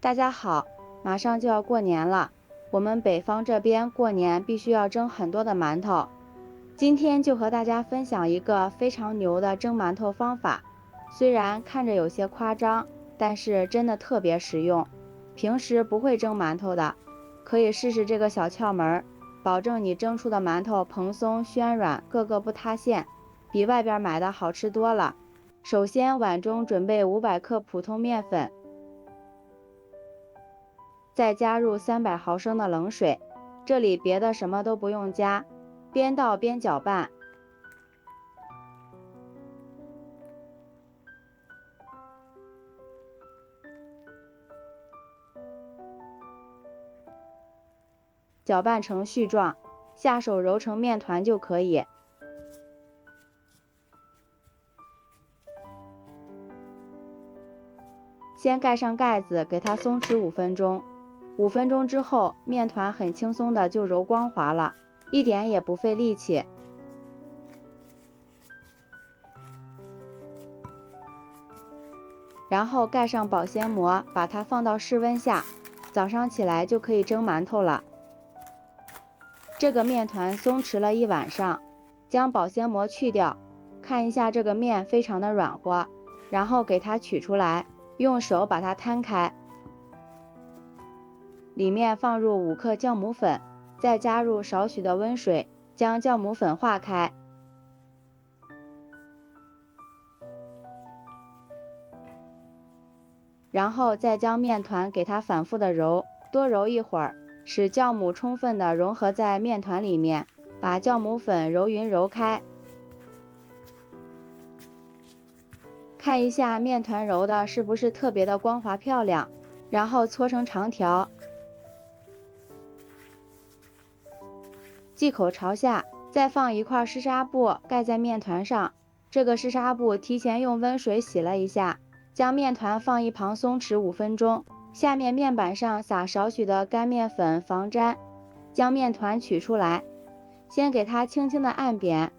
大家好，马上就要过年了，我们北方这边过年必须要蒸很多的馒头。今天就和大家分享一个非常牛的蒸馒头方法，虽然看着有些夸张，但是真的特别实用。平时不会蒸馒头的，可以试试这个小窍门，保证你蒸出的馒头蓬松暄软，个个不塌陷，比外边买的好吃多了。首先，碗中准备500克普通面粉。再加入300毫升的冷水，这里别的什么都不用加，边倒边搅拌。搅拌成絮状，下手揉成面团就可以。先盖上盖子，给它松弛5分钟。5分钟之后，面团很轻松的就揉光滑了，一点也不费力气。然后盖上保鲜膜，把它放到室温下，早上起来就可以蒸馒头了。这个面团松弛了一晚上，将保鲜膜去掉，看一下这个面非常的软和，然后给它取出来，用手把它摊开，里面放入5克酵母粉，再加入少许的温水，将酵母粉化开。然后再将面团给它反复的揉，多揉一会儿，使酵母充分的融合在面团里面，把酵母粉揉匀揉开。看一下面团揉的是不是特别的光滑漂亮，然后搓成长条，剂口朝下，再放一块湿纱布盖在面团上，这个湿纱布提前用温水洗了一下，将面团放一旁松弛5分钟，下面面板上撒少许的干面粉防粘，将面团取出来，先给它轻轻的按扁，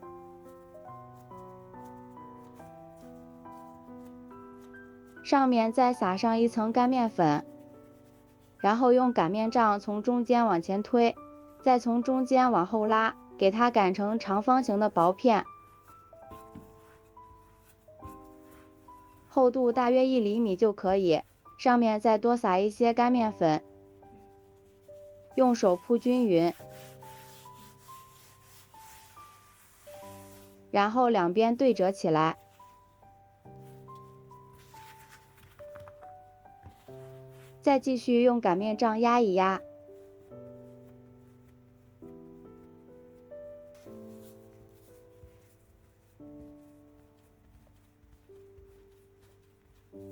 上面再撒上一层干面粉，然后用擀面杖从中间往前推，再从中间往后拉，给它擀成长方形的薄片，厚度大约1厘米就可以，上面再多撒一些干面粉，用手铺均匀，然后两边对折起来，再继续用擀面杖压一压，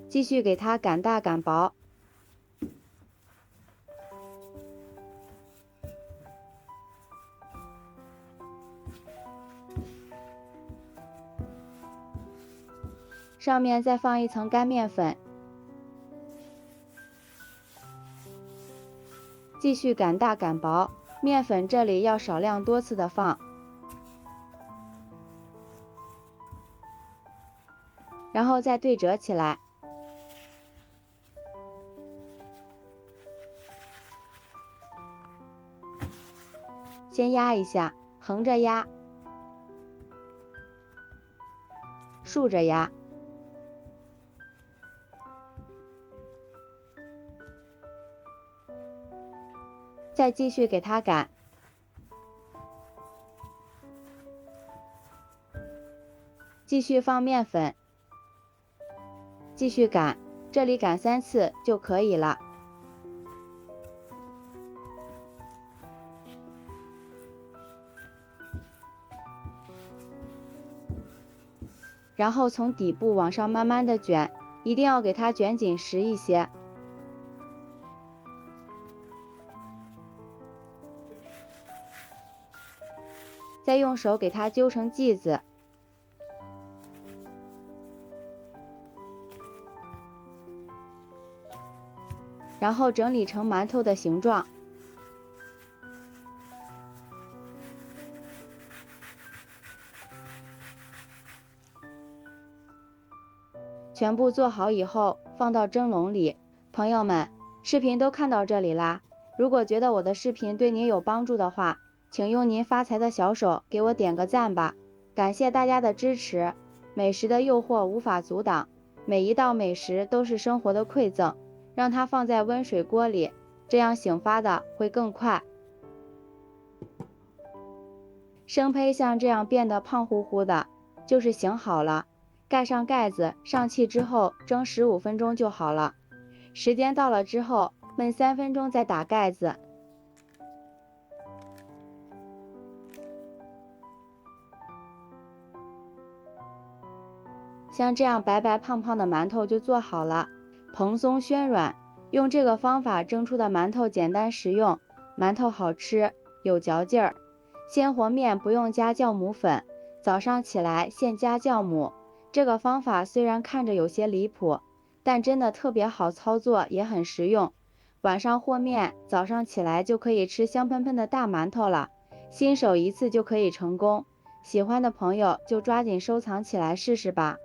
继续给它擀大擀薄。上面再放一层干面粉，继续擀大擀薄，面粉这里要少量多次的放，然后再对折起来，先压一下，横着压，竖着压，再继续给它擀，继续放面粉，继续擀，这里擀3次就可以了。然后从底部往上慢慢的卷，一定要给它卷紧实一些。再用手给它揪成剂子，然后整理成馒头的形状。全部做好以后，放到蒸笼里。朋友们，视频都看到这里啦，如果觉得我的视频对您有帮助的话，请用您发财的小手给我点个赞吧，感谢大家的支持。美食的诱惑无法阻挡，每一道美食都是生活的馈赠，让它放在温水锅里，这样醒发的会更快。生胚像这样变得胖乎乎的，就是醒好了。盖上盖子，上气之后蒸15分钟就好了。时间到了之后，焖3分钟再打盖子。像这样白白胖胖的馒头就做好了，蓬松暄软。用这个方法蒸出的馒头简单实用，馒头好吃，有嚼劲儿。鲜和面不用加酵母粉，早上起来现加酵母。这个方法虽然看着有些离谱，但真的特别好操作，也很实用。晚上和面，早上起来就可以吃香喷喷的大馒头了。新手一次就可以成功，喜欢的朋友就抓紧收藏起来试试吧。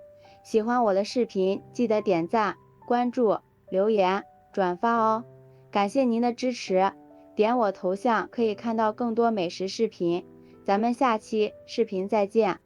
喜欢我的视频，记得点赞、关注、留言、转发哦。感谢您的支持，点我头像可以看到更多美食视频。咱们下期视频再见。